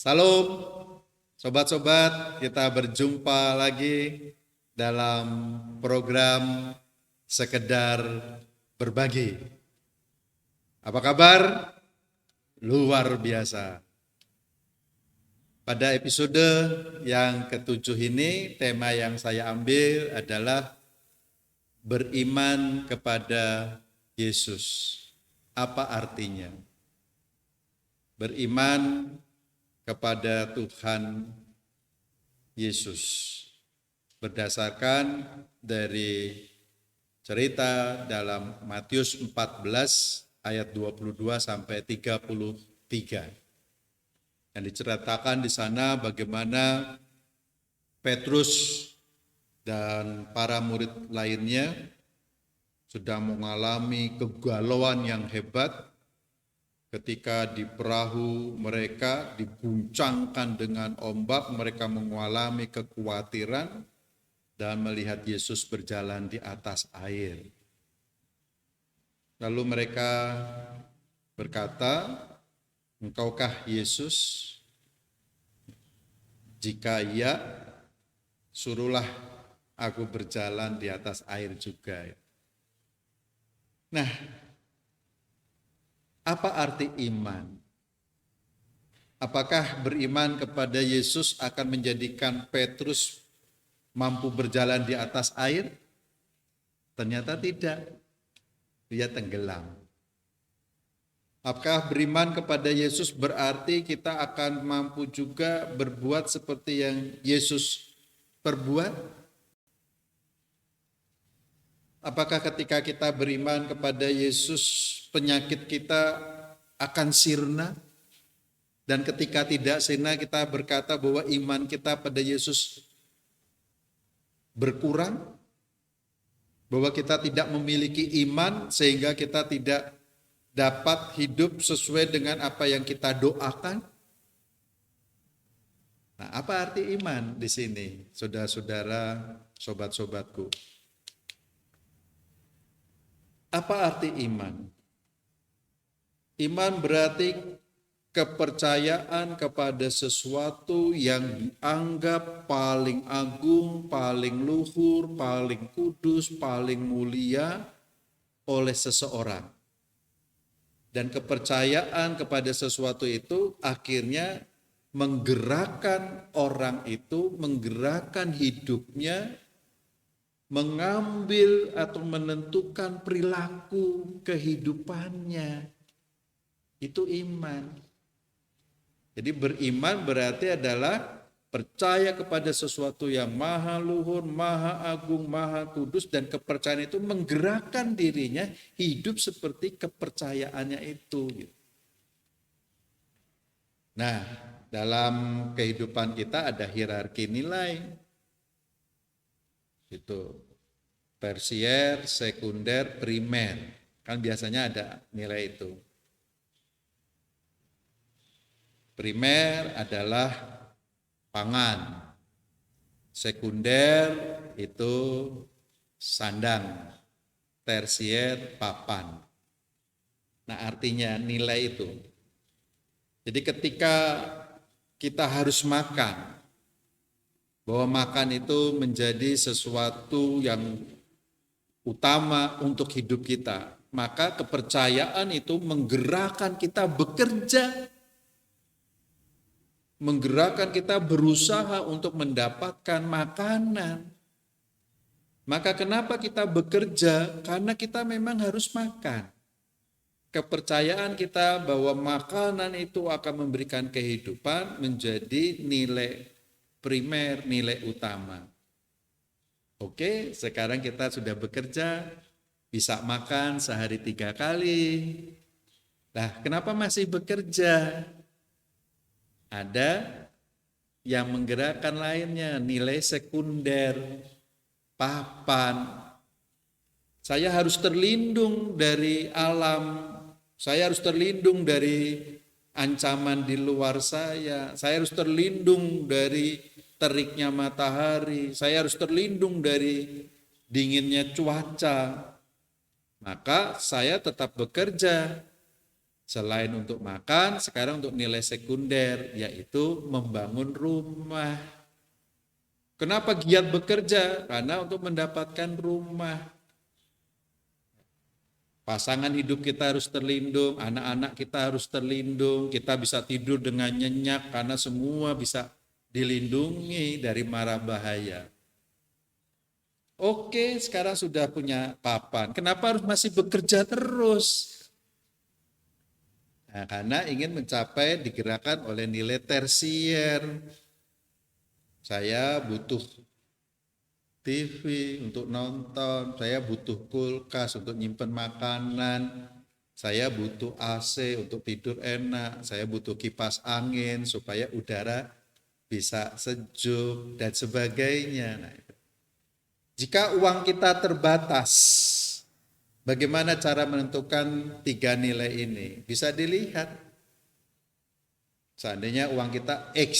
Salam, sobat-sobat, kita berjumpa lagi dalam program Sekedar Berbagi. Apa kabar? Luar biasa. Pada episode yang ketujuh ini, tema yang saya ambil adalah beriman kepada Yesus. Apa artinya? Beriman kepada Tuhan Yesus berdasarkan dari cerita dalam Matius 14 ayat 22 sampai 33 yang diceritakan di sana bagaimana Petrus dan para murid lainnya sedang mengalami kegalauan yang hebat ketika di perahu mereka diguncangkan dengan ombak, mereka mengalami kekhawatiran dan melihat Yesus berjalan di atas air. Lalu mereka berkata, "Engkaukah Yesus? Jika iya, suruhlah aku berjalan di atas air juga." Nah, apa arti iman? Apakah beriman kepada Yesus akan menjadikan Petrus mampu berjalan di atas air? Ternyata tidak. Dia tenggelam. Apakah beriman kepada Yesus berarti kita akan mampu juga berbuat seperti yang Yesus perbuat? Apakah ketika kita beriman kepada Yesus penyakit kita akan sirna? Dan ketika tidak sirna kita berkata bahwa iman kita pada Yesus berkurang? Bahwa kita tidak memiliki iman sehingga kita tidak dapat hidup sesuai dengan apa yang kita doakan? Nah, apa arti iman di sini, saudara-saudara, sobat-sobatku? Apa arti iman? Iman berarti kepercayaan kepada sesuatu yang dianggap paling agung, paling luhur, paling kudus, paling mulia oleh seseorang. Dan kepercayaan kepada sesuatu itu akhirnya menggerakkan orang itu, menggerakkan hidupnya, mengambil atau menentukan perilaku kehidupannya. Itu iman. Jadi beriman berarti adalah percaya kepada sesuatu yang maha luhur, maha agung, maha kudus, dan kepercayaan itu menggerakkan dirinya hidup seperti kepercayaannya itu. Nah, dalam kehidupan kita ada hierarki nilai. Itu tersier, sekunder, primer. Kan biasanya ada nilai itu. Primer adalah pangan. Sekunder itu sandang. Tersier papan. Nah, artinya nilai itu. Jadi ketika kita harus makan, bahwa makan itu menjadi sesuatu yang utama untuk hidup kita, maka kepercayaan itu menggerakkan kita bekerja, menggerakkan kita berusaha untuk mendapatkan makanan. Maka kenapa kita bekerja? Karena kita memang harus makan. Kepercayaan kita bahwa makanan itu akan memberikan kehidupan menjadi nilai primer, nilai utama. Oke, sekarang kita sudah bekerja, bisa makan sehari 3 kali. Nah, kenapa masih bekerja? Ada yang menggerakkan lainnya, nilai sekunder, papan. Saya harus terlindung dari alam, saya harus terlindung dari ancaman di luar saya harus terlindung dari teriknya matahari, saya harus terlindung dari dinginnya cuaca. Maka saya tetap bekerja Selain untuk makan, sekarang untuk nilai sekunder, yaitu membangun rumah. Kenapa giat bekerja? Karena untuk mendapatkan rumah. Pasangan hidup kita harus terlindung, anak-anak kita harus terlindung, kita bisa tidur dengan nyenyak karena semua bisa dilindungi dari mara bahaya. Oke, sekarang sudah punya papan. Kenapa harus masih bekerja terus? Nah, karena ingin mencapai digerakkan oleh nilai tersier. Saya butuh TV untuk nonton, saya butuh kulkas untuk nyimpen makanan, saya butuh AC untuk tidur enak, saya butuh kipas angin supaya udara bisa sejuk dan sebagainya. Nah, jika uang kita terbatas, bagaimana cara menentukan tiga nilai ini? Bisa dilihat. Seandainya uang kita X,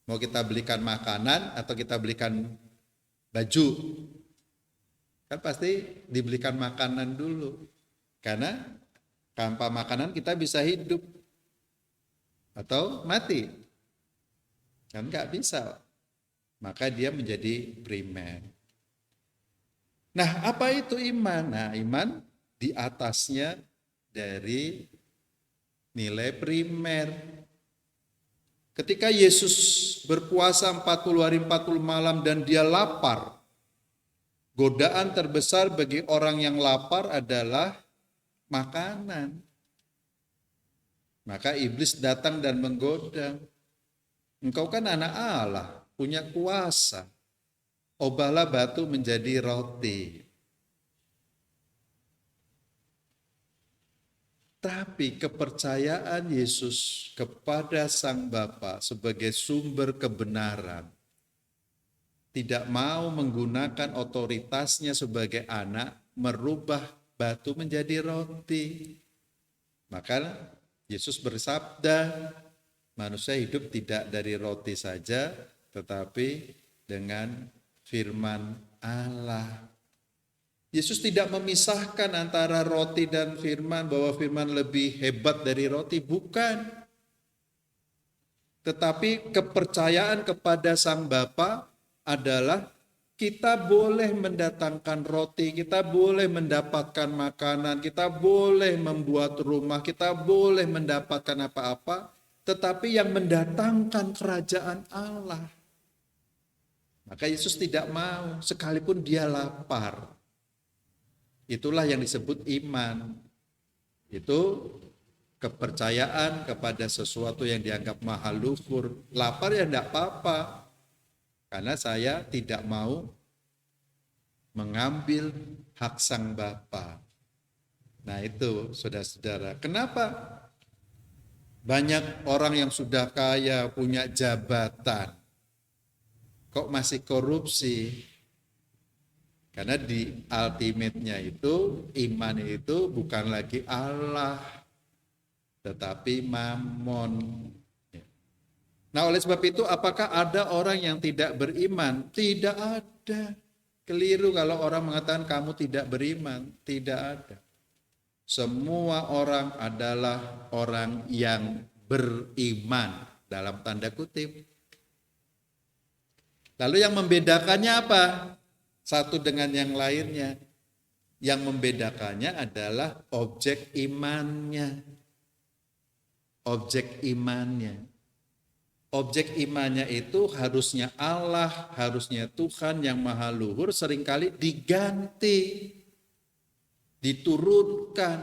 mau kita belikan makanan atau kita belikan baju, kan pasti dibelikan makanan dulu. Karena tanpa makanan kita bisa hidup atau mati. Kan nggak bisa. Maka dia menjadi primer. Nah, apa itu iman? Nah, iman di atasnya dari nilai primer. Ketika Yesus berpuasa 40 hari 40 malam dan dia lapar, godaan terbesar bagi orang yang lapar adalah makanan. Maka iblis datang dan menggoda. Engkau kan anak Allah, punya kuasa. Ubahlah batu menjadi roti. Tapi kepercayaan Yesus kepada Sang Bapa sebagai sumber kebenaran, tidak mau menggunakan otoritasnya sebagai anak merubah batu menjadi roti. Maka Yesus bersabda, manusia hidup tidak dari roti saja, tetapi dengan firman Allah. Yesus tidak memisahkan antara roti dan firman, bahwa firman lebih hebat dari roti, bukan. Tetapi kepercayaan kepada Sang Bapa adalah kita boleh mendatangkan roti, kita boleh mendapatkan makanan, kita boleh membuat rumah, kita boleh mendapatkan apa-apa, tetapi yang mendatangkan kerajaan Allah. Maka Yesus tidak mau, sekalipun dia lapar. Itulah yang disebut iman. Itu kepercayaan kepada sesuatu yang dianggap mahal luhur. Lapar ya enggak apa-apa. Karena saya tidak mau mengambil hak Sang Bapa. Nah itu saudara-saudara. Kenapa banyak orang yang sudah kaya, punya jabatan, kok masih korupsi? Karena di ultimate-nya itu, iman itu bukan lagi Allah, tetapi mamon. Nah oleh sebab itu, apakah ada orang yang tidak beriman? Tidak ada. Keliru kalau orang mengatakan kamu tidak beriman. Tidak ada. Semua orang adalah orang yang beriman, dalam tanda kutip. Lalu yang membedakannya apa? Satu dengan yang lainnya. Yang membedakannya adalah objek imannya. Objek imannya. Objek imannya itu harusnya Allah, harusnya Tuhan yang maha luhur, seringkali diganti, diturunkan,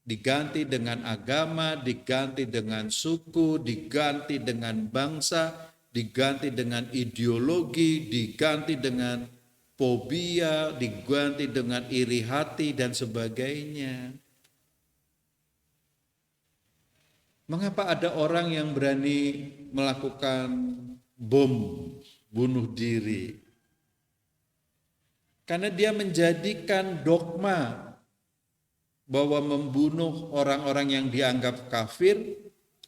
diganti dengan agama, diganti dengan suku, diganti dengan bangsa, diganti dengan ideologi, diganti dengan fobia, diganti dengan iri hati dan sebagainya. Mengapa ada orang yang berani melakukan bom bunuh diri? Karena dia menjadikan dogma bahwa membunuh orang-orang yang dianggap kafir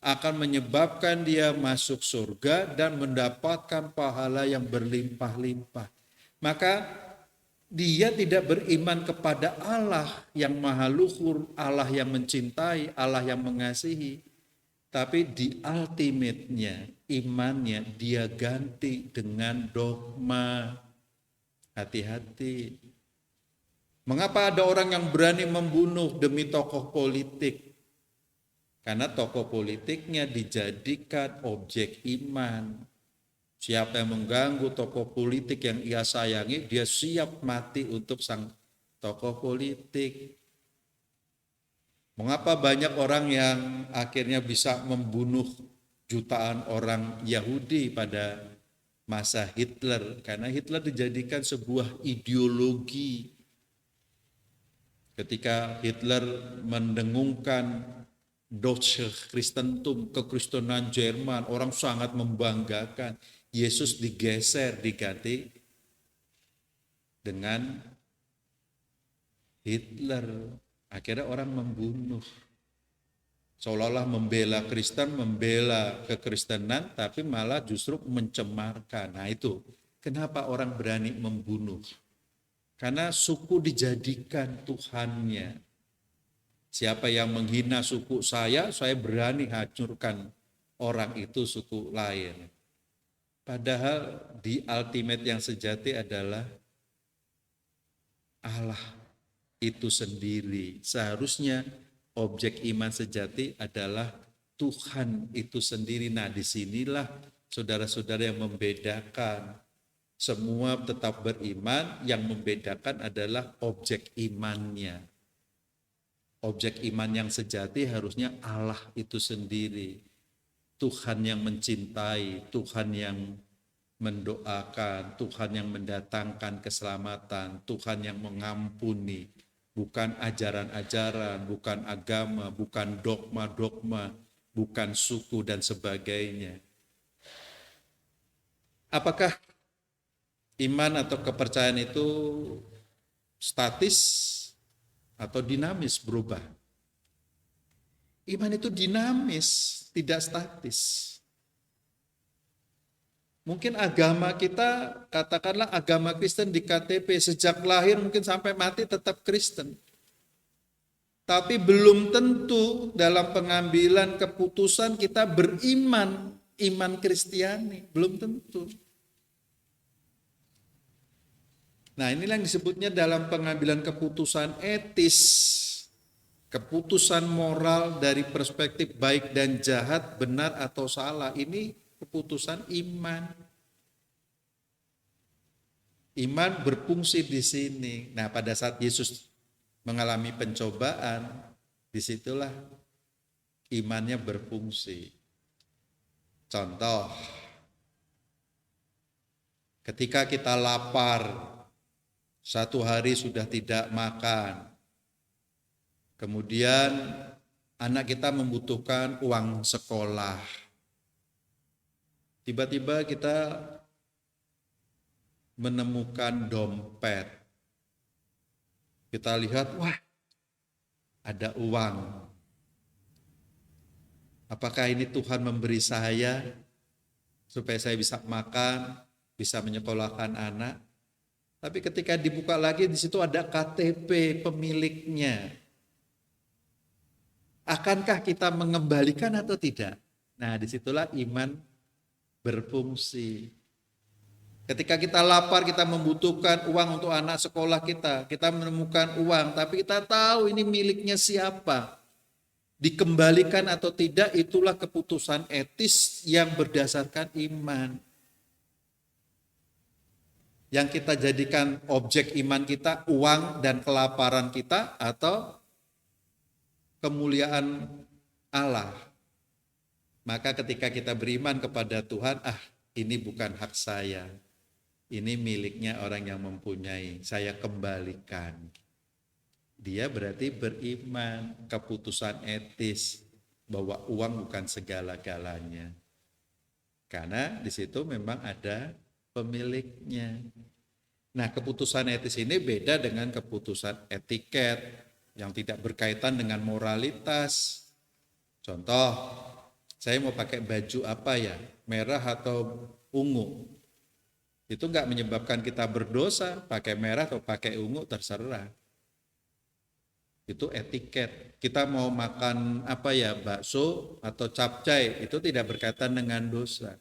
akan menyebabkan dia masuk surga dan mendapatkan pahala yang berlimpah-limpah. Maka Dia tidak beriman kepada Allah yang maha luhur, Allah yang mencintai, Allah yang mengasihi. Tapi di ultimate-nya, imannya dia ganti dengan dogma. Hati-hati. Mengapa ada orang yang berani membunuh demi tokoh politik? Karena tokoh politiknya dijadikan objek iman. Siapa yang mengganggu tokoh politik yang ia sayangi, dia siap mati untuk sang tokoh politik. Mengapa banyak orang yang akhirnya bisa membunuh jutaan orang Yahudi pada masa Hitler? Karena Hitler dijadikan sebuah ideologi. Ketika Hitler mendengungkan Deutsche Christentum, kekristenan Jerman, orang sangat membanggakan. Yesus digeser, diganti dengan Hitler. Akhirnya orang membunuh. Seolah-olah membela Kristen, membela kekristenan, tapi malah justru mencemarkan. Nah itu, kenapa orang berani membunuh? Karena suku dijadikan Tuhannya. Siapa yang menghina suku saya berani hancurkan orang itu suku lain. Padahal di ultimate yang sejati adalah Allah itu sendiri. Seharusnya objek iman sejati adalah Tuhan itu sendiri. Nah, disinilah saudara-saudara yang membedakan. Semua tetap beriman, yang membedakan adalah objek imannya. Objek iman yang sejati harusnya Allah itu sendiri. Tuhan yang mencintai, Tuhan yang mendoakan, Tuhan yang mendatangkan keselamatan, Tuhan yang mengampuni, bukan ajaran-ajaran, bukan agama, bukan dogma-dogma, bukan suku dan sebagainya. Apakah iman atau kepercayaan itu statis atau dinamis, berubah? Iman itu dinamis, tidak statis. Mungkin agama kita, katakanlah agama Kristen di KTP, sejak lahir mungkin sampai mati tetap Kristen. Tapi belum tentu dalam pengambilan keputusan kita beriman, iman Kristiani, belum tentu. Nah, inilah yang disebutnya dalam pengambilan keputusan etis, keputusan moral dari perspektif baik dan jahat, benar atau salah. Ini keputusan iman. Iman berfungsi di sini. Nah, pada saat Yesus mengalami pencobaan, disitulah imannya berfungsi. Contoh, ketika kita lapar, satu hari sudah tidak makan, kemudian anak kita membutuhkan uang sekolah. Tiba-tiba kita menemukan dompet. Kita lihat, wah, ada uang. Apakah ini Tuhan memberi saya supaya saya bisa makan, bisa menyekolahkan anak? Tapi ketika dibuka lagi, di situ ada KTP pemiliknya. Akankah kita mengembalikan atau tidak? Nah, disitulah iman berfungsi. Ketika kita lapar, kita membutuhkan uang untuk anak sekolah kita menemukan uang, tapi kita tahu ini miliknya siapa. Dikembalikan atau tidak, itulah keputusan etis yang berdasarkan iman. Yang kita jadikan objek iman kita, uang dan kelaparan kita, atau kemuliaan Allah. Maka ketika kita beriman kepada Tuhan, ini bukan hak saya, ini miliknya orang yang mempunyai, saya kembalikan. Dia berarti beriman, keputusan etis bahwa uang bukan segala-galanya. Karena di situ memang ada pemiliknya. Nah, keputusan etis ini beda dengan keputusan etiket yang tidak berkaitan dengan moralitas. Contoh, saya mau pakai baju apa ya? Merah atau ungu? Itu nggak menyebabkan kita berdosa, pakai merah atau pakai ungu terserah. Itu etiket. Kita mau makan bakso atau capcay, itu tidak berkaitan dengan dosa.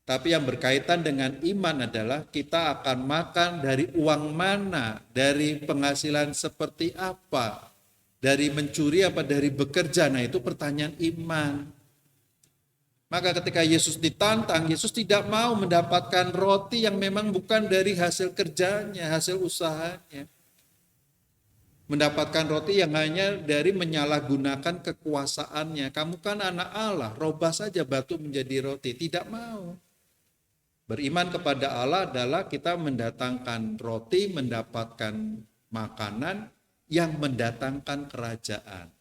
Tapi yang berkaitan dengan iman adalah kita akan makan dari uang mana, dari penghasilan seperti apa, dari mencuri apa dari bekerja. Nah, itu pertanyaan iman. Maka ketika Yesus ditantang, Yesus tidak mau mendapatkan roti yang memang bukan dari hasil kerjanya, hasil usahanya. Mendapatkan roti yang hanya dari menyalahgunakan kekuasaannya. Kamu kan anak Allah, robah saja batu menjadi roti. Tidak mau. Beriman kepada Allah adalah kita mendatangkan roti, mendapatkan makanan yang mendatangkan kerajaan.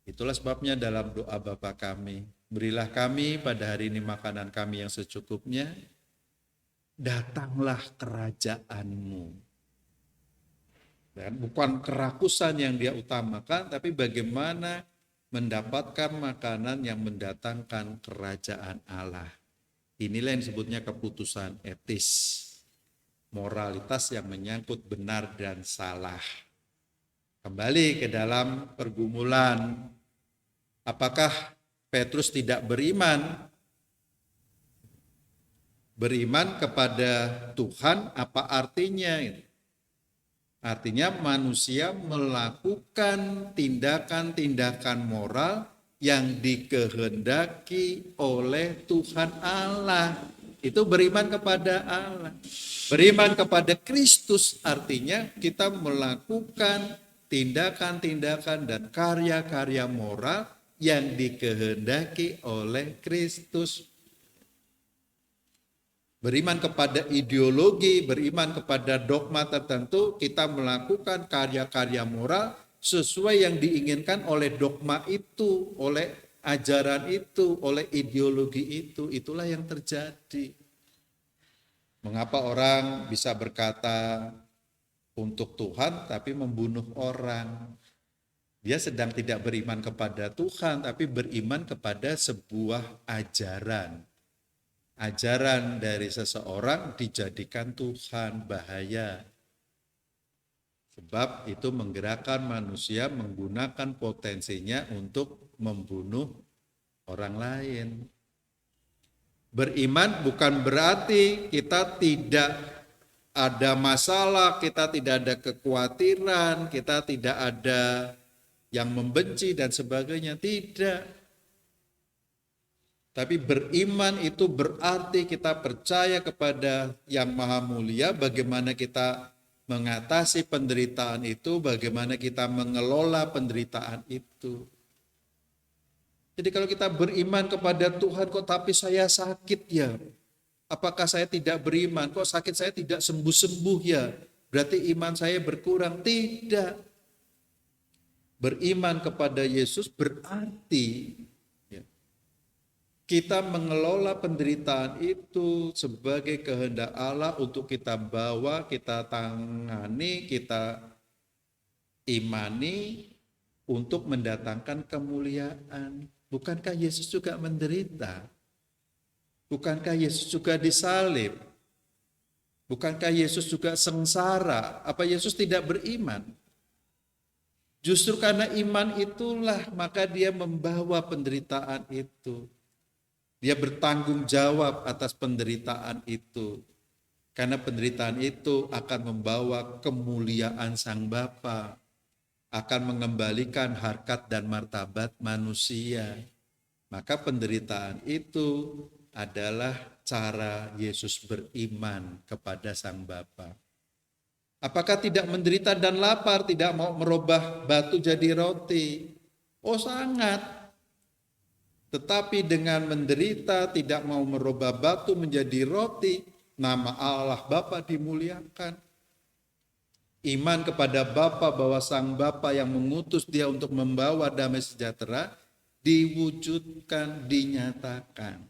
Itulah sebabnya dalam doa Bapa kami, berilah kami pada hari ini makanan kami yang secukupnya, datanglah kerajaan-Mu. Dan bukan kerakusan yang dia utamakan, tapi bagaimana mendapatkan makanan yang mendatangkan kerajaan Allah. Inilah yang disebutnya keputusan etis, moralitas yang menyangkut benar dan salah. Kembali ke dalam pergumulan, apakah Petrus tidak beriman? Beriman kepada Tuhan apa artinya? Artinya manusia melakukan tindakan-tindakan moral yang dikehendaki oleh Tuhan Allah. Itu beriman kepada Allah. Beriman kepada Kristus artinya kita melakukan tindakan-tindakan dan karya-karya moral yang dikehendaki oleh Kristus. Beriman kepada ideologi, beriman kepada dogma tertentu, kita melakukan karya-karya moral sesuai yang diinginkan oleh dogma itu, oleh ajaran itu, oleh ideologi itu. Itulah yang terjadi. Mengapa orang bisa berkata untuk Tuhan tapi membunuh orang? Dia sedang tidak beriman kepada Tuhan tapi beriman kepada sebuah ajaran. Ajaran dari seseorang dijadikan Tuhan, bahaya. Sebab itu menggerakkan manusia menggunakan potensinya untuk membunuh orang lain. Beriman bukan berarti kita tidak ada masalah, kita tidak ada kekhawatiran, kita tidak ada yang membenci dan sebagainya. Tidak. Tapi beriman itu berarti kita percaya kepada Yang Maha Mulia, bagaimana kita mengatasi penderitaan itu, bagaimana kita mengelola penderitaan itu. Jadi kalau kita beriman kepada Tuhan, kok tapi saya sakit ya? Apakah saya tidak beriman? Kok sakit saya tidak sembuh-sembuh ya? Berarti iman saya berkurang? Tidak. Beriman kepada Yesus berarti kita mengelola penderitaan itu sebagai kehendak Allah untuk kita bawa, kita tangani, kita imani untuk mendatangkan kemuliaan. Bukankah Yesus juga menderita? Bukankah Yesus juga disalib? Bukankah Yesus juga sengsara? Apa Yesus tidak beriman? Justru karena iman itulah maka dia membawa penderitaan itu. Dia bertanggung jawab atas penderitaan itu. Karena penderitaan itu akan membawa kemuliaan Sang Bapa, akan mengembalikan harkat dan martabat manusia. Maka penderitaan itu adalah cara Yesus beriman kepada Sang Bapa. Apakah tidak menderita dan lapar, tidak mau merubah batu jadi roti? Oh sangat. Tetapi dengan menderita, tidak mau merubah batu menjadi roti, nama Allah Bapa dimuliakan. Iman kepada Bapa bahwa Sang Bapa yang mengutus dia untuk membawa damai sejahtera, diwujudkan, dinyatakan.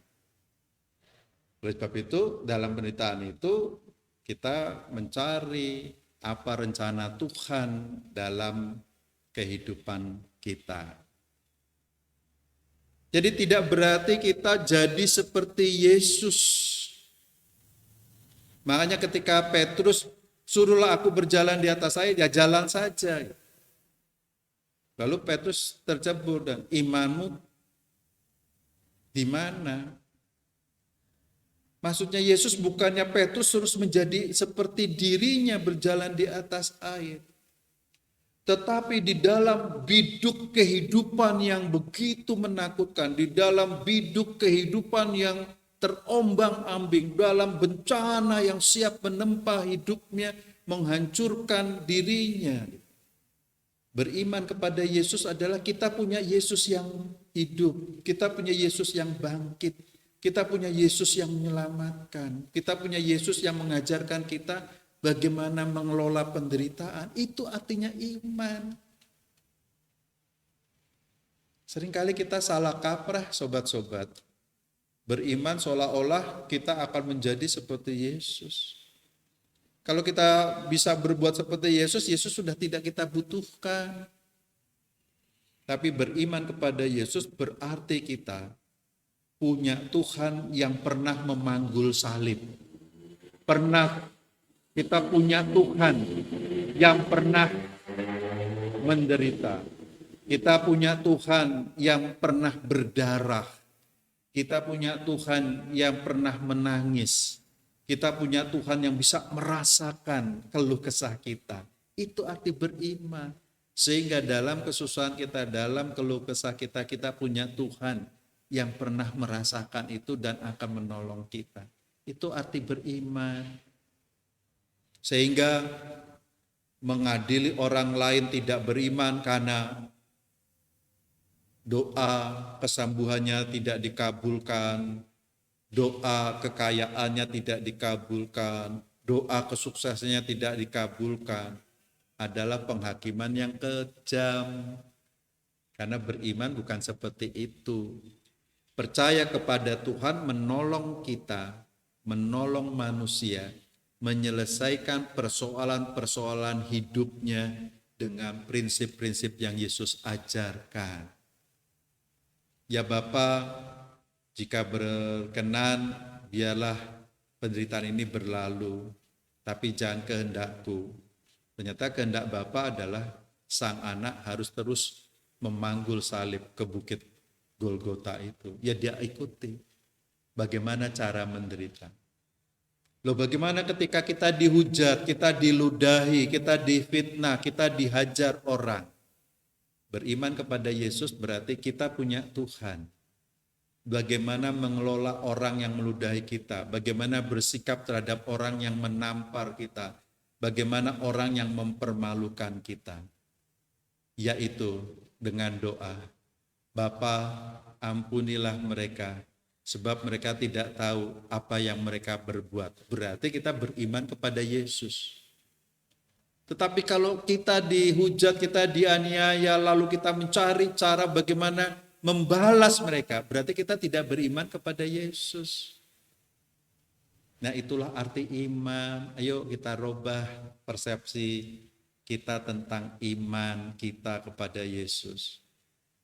Oleh sebab itu, dalam penderitaan itu, kita mencari apa rencana Tuhan dalam kehidupan kita. Jadi tidak berarti kita jadi seperti Yesus. Makanya ketika Petrus, suruhlah aku berjalan di atas air, ya jalan saja. Lalu Petrus tercebur dan imanmu di mana? Maksudnya Yesus bukannya Petrus terus menjadi seperti dirinya berjalan di atas air. Tetapi di dalam biduk kehidupan yang begitu menakutkan, di dalam biduk kehidupan yang terombang-ambing, dalam bencana yang siap menempa hidupnya, menghancurkan dirinya. Beriman kepada Yesus adalah kita punya Yesus yang hidup, kita punya Yesus yang bangkit, kita punya Yesus yang menyelamatkan, kita punya Yesus yang mengajarkan kita bagaimana mengelola penderitaan. Itu artinya iman. Seringkali kita salah kaprah, sobat-sobat. Beriman seolah-olah kita akan menjadi seperti Yesus. Kalau kita bisa berbuat seperti Yesus, Yesus sudah tidak kita butuhkan. Tapi beriman kepada Yesus berarti kita punya Tuhan yang pernah memanggul salib. Kita punya Tuhan yang pernah menderita. Kita punya Tuhan yang pernah berdarah. Kita punya Tuhan yang pernah menangis. Kita punya Tuhan yang bisa merasakan keluh kesah kita. Itu arti beriman. Sehingga dalam kesusahan kita, dalam keluh kesah kita, kita punya Tuhan yang pernah merasakan itu dan akan menolong kita. Itu arti beriman. Sehingga mengadili orang lain tidak beriman karena doa kesembuhannya tidak dikabulkan, doa kekayaannya tidak dikabulkan, doa kesuksesannya tidak dikabulkan, adalah penghakiman yang kejam. Karena beriman bukan seperti itu. Percaya kepada Tuhan menolong kita, menolong manusia, menyelesaikan persoalan-persoalan hidupnya dengan prinsip-prinsip yang Yesus ajarkan. Ya Bapa, jika berkenan, biarlah penderitaan ini berlalu, tapi jangan kehendakku. Ternyata kehendak Bapa adalah sang anak harus terus memanggul salib ke bukit Golgota itu. Ya dia ikuti bagaimana cara menderita. Loh bagaimana ketika kita dihujat, kita diludahi, kita difitnah, kita dihajar orang. Beriman kepada Yesus berarti kita punya Tuhan. Bagaimana mengelola orang yang meludahi kita, bagaimana bersikap terhadap orang yang menampar kita, bagaimana orang yang mempermalukan kita. Yaitu dengan doa, Bapa ampunilah mereka, sebab mereka tidak tahu apa yang mereka berbuat. Berarti kita beriman kepada Yesus. Tetapi kalau kita dihujat, kita dianiaya, lalu kita mencari cara bagaimana membalas mereka, berarti kita tidak beriman kepada Yesus. Nah itulah arti iman. Ayo kita rubah persepsi kita tentang iman kita kepada Yesus.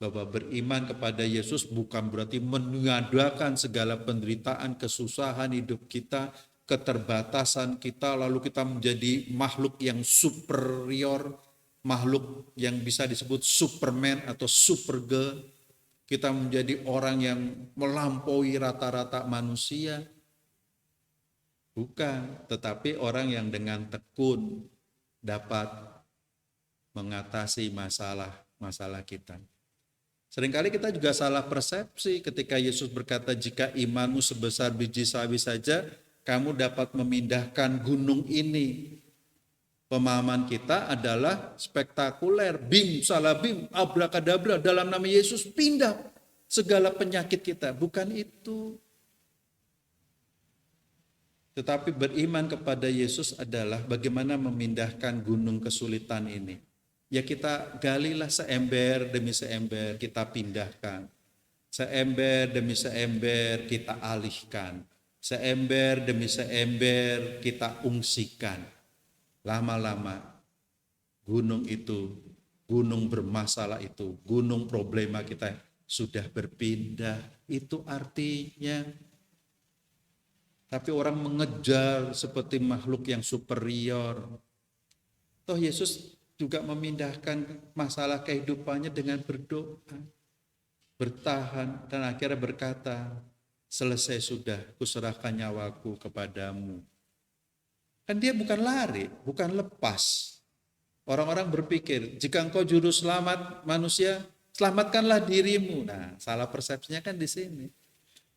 Bahwa beriman kepada Yesus bukan berarti meniadakan segala penderitaan, kesusahan hidup kita, keterbatasan kita, lalu kita menjadi makhluk yang superior, makhluk yang bisa disebut superman atau supergirl. Kita menjadi orang yang melampaui rata-rata manusia. Bukan, tetapi orang yang dengan tekun dapat mengatasi masalah kita. Seringkali kita juga salah persepsi ketika Yesus berkata, jika imanmu sebesar biji sawi saja, kamu dapat memindahkan gunung ini. Pemahaman kita adalah spektakuler, bim salabim, abrakadabra, dalam nama Yesus pindah segala penyakit kita. Bukan itu. Tetapi beriman kepada Yesus adalah bagaimana memindahkan gunung kesulitan ini. Ya kita galilah seember demi seember, kita pindahkan. Seember demi seember kita alihkan. Seember demi seember kita ungsikan. Lama-lama gunung itu, gunung bermasalah itu, gunung problema kita sudah berpindah. Itu artinya Tapi orang mengejar seperti makhluk yang superior. Toh Yesus juga memindahkan masalah kehidupannya dengan berdoa, bertahan, dan akhirnya berkata, selesai sudah, kuserahkan nyawaku kepadamu. Kan dia bukan lari, bukan lepas. Orang-orang berpikir, jika engkau juru selamat manusia, selamatkanlah dirimu. Nah, salah persepsinya kan di sini.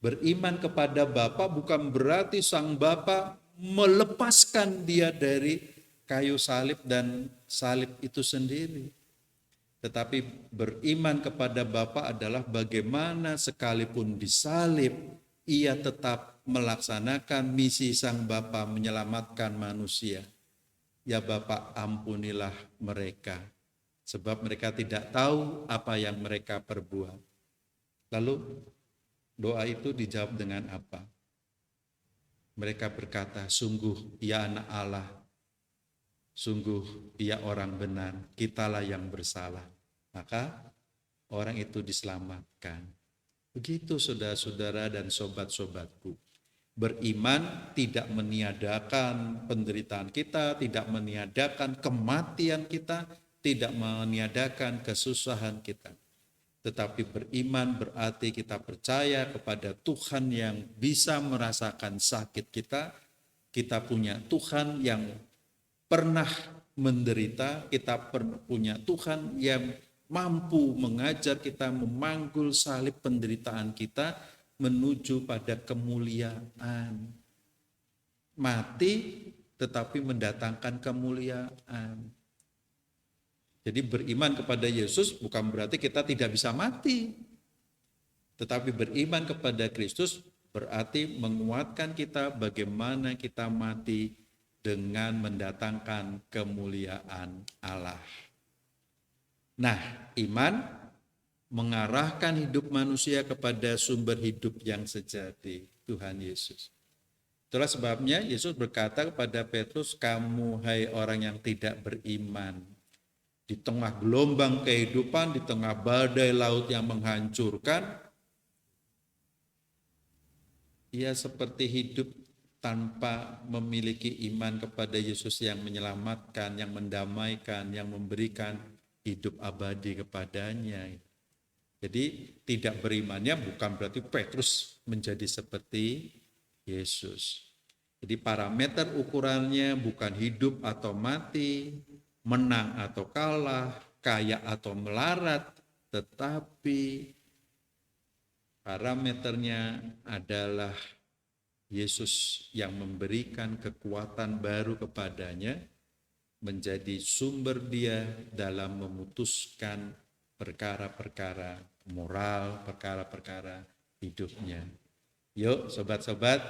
Beriman kepada Bapa bukan berarti sang Bapa melepaskan dia dari kayu salib dan salib itu sendiri. Tetapi beriman kepada Bapa adalah bagaimana sekalipun disalib, ia tetap melaksanakan misi sang Bapa menyelamatkan manusia. Ya Bapa, ampunilah mereka, sebab mereka tidak tahu apa yang mereka perbuat. Lalu doa itu dijawab dengan apa? Mereka berkata, sungguh ia anak Allah, sungguh ia orang benar, kitalah yang bersalah. Maka orang itu diselamatkan. Begitu saudara-saudara dan sobat-sobatku. Beriman tidak meniadakan penderitaan kita, tidak meniadakan kematian kita, tidak meniadakan kesusahan kita. Tetapi beriman berarti kita percaya kepada Tuhan yang bisa merasakan sakit kita. Kita punya Tuhan yang pernah menderita, kita punya Tuhan yang mampu mengajar kita memanggul salib penderitaan kita menuju pada kemuliaan. Mati tetapi mendatangkan kemuliaan. Jadi beriman kepada Yesus bukan berarti kita tidak bisa mati. Tetapi beriman kepada Kristus berarti menguatkan kita bagaimana kita mati dengan mendatangkan kemuliaan Allah. Nah, iman mengarahkan hidup manusia kepada sumber hidup yang sejati, Tuhan Yesus. Itulah sebabnya Yesus berkata kepada Petrus, kamu hai orang yang tidak beriman. Di tengah gelombang kehidupan, di tengah badai laut yang menghancurkan, ia seperti hidup tanpa memiliki iman kepada Yesus yang menyelamatkan, yang mendamaikan, yang memberikan hidup abadi kepadanya. Jadi tidak berimannya bukan berarti Petrus menjadi seperti Yesus. Jadi parameter ukurannya bukan hidup atau mati, menang atau kalah, kaya atau melarat, tetapi parameternya adalah Yesus yang memberikan kekuatan baru kepadanya, menjadi sumber dia dalam memutuskan perkara-perkara moral, perkara-perkara hidupnya. Yuk sobat-sobat,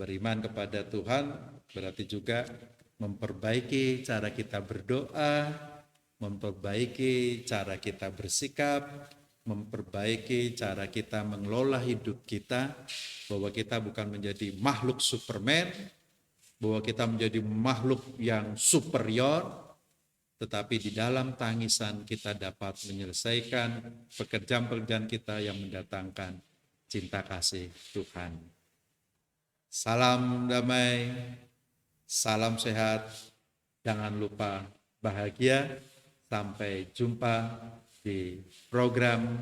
beriman kepada Tuhan berarti juga memperbaiki cara kita berdoa, memperbaiki cara kita bersikap, memperbaiki cara kita mengelola hidup kita, bahwa kita bukan menjadi makhluk Superman, bahwa kita menjadi makhluk yang superior, tetapi di dalam tangisan kita dapat menyelesaikan pekerjaan-pekerjaan kita yang mendatangkan cinta kasih Tuhan. Salam damai, salam sehat, jangan lupa bahagia. Sampai jumpa di program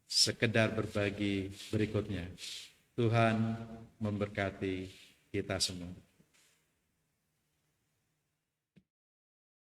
Sekedar Berbagi berikutnya. Tuhan memberkati kita semua.